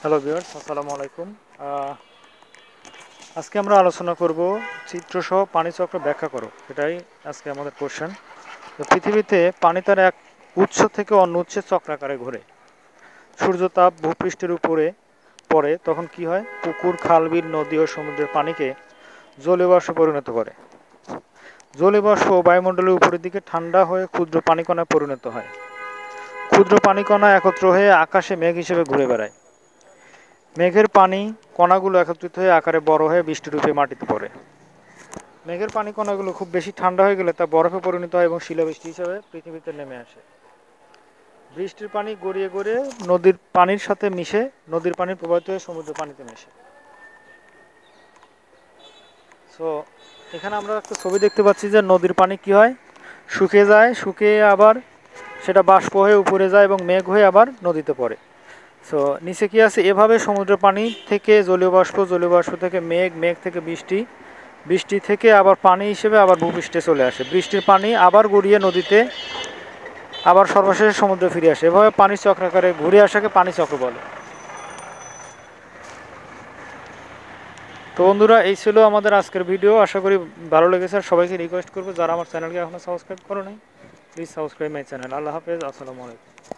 Hello viewers, আসসালামু আলাইকুম। আজকে আমরা আলোচনা করব চিত্রসহ পানি চক্র ব্যাখ্যা করো। এটাই আজকে আমাদের কোশ্চেন। তো পৃথিবীতে পানি তার এক উৎস থেকে অন্য উৎসে চক্রাকারে ঘোরে। সূর্য তাপ ভূপৃষ্ঠের উপরে পড়ে তখন কি হয়? পুকুর, খাল, বিল, নদী ও সমুদ্রের পানিকে জলীয় বাষ্পে পরিণত করে। জলীয় বাষ্প বায়ুমণ্ডলের উপরের দিকে ঠান্ডা হয়ে ক্ষুদ্র পানিকণায় পরিণত হয়। ক্ষুদ্র পানিকণা একত্র হয়ে আকাশে মেঘ হিসেবে ঘুরে বেড়ায়। মেঘের পানি কণাগুলো একত্রিত হয়ে আকারে বড় হয়ে বৃষ্টিরূপে মাটিতে পড়ে। মেঘের পানি কণাগুলো খুব বেশি ঠান্ডা হয়ে গেলে তা বরফে পরিণত হয় এবং শিলাবৃষ্টি হিসেবে পৃথিবীতে নেমে আসে। বৃষ্টির পানি গড়িয়ে গড়িয়ে নদীর পানির সাথে মিশে নদীর পানি প্রবাহিত হয়ে সমুদ্র পানিতে মেশে। সো এখানে আমরা একটা ছবি দেখতে পাচ্ছি যে নদীর পানি কি হয়, শুকিয়ে যায়, শুকিয়ে আবার সেটা বাষ্প হয়ে উপরে যায় এবং মেঘ হয়ে আবার নদীতে পড়ে। সো নিচে কি আছে, এভাবে সমুদ্রের পানি থেকে জলীয় বাষ্প, জলীয় বাষ্প থেকে মেঘ, মেঘ থেকে বৃষ্টি, বৃষ্টি থেকে আবার পানি হিসেবে আবার ভূপৃষ্ঠে চলে আসে। বৃষ্টির পানি আবার গড়িয়ে নদীতে, আবার সর্বশেষে সমুদ্রে ফিরে আসে। এভাবে পানি চক্রাকারে ঘুরে আসাকে পানি চক্র বলে। তো বন্ধুরা, এই ছিল আমাদের আজকের ভিডিও। আশা করি ভালো লেগেছে। আর সবাইকে রিকোয়েস্ট করবো, যারা আমার চ্যানেলকে এখনও সাবস্ক্রাইব করো নাই, প্লিজ সাবস্ক্রাইব মাই চ্যানেল। আল্লাহ হাফেজ, আসসালামু আলাইকুম।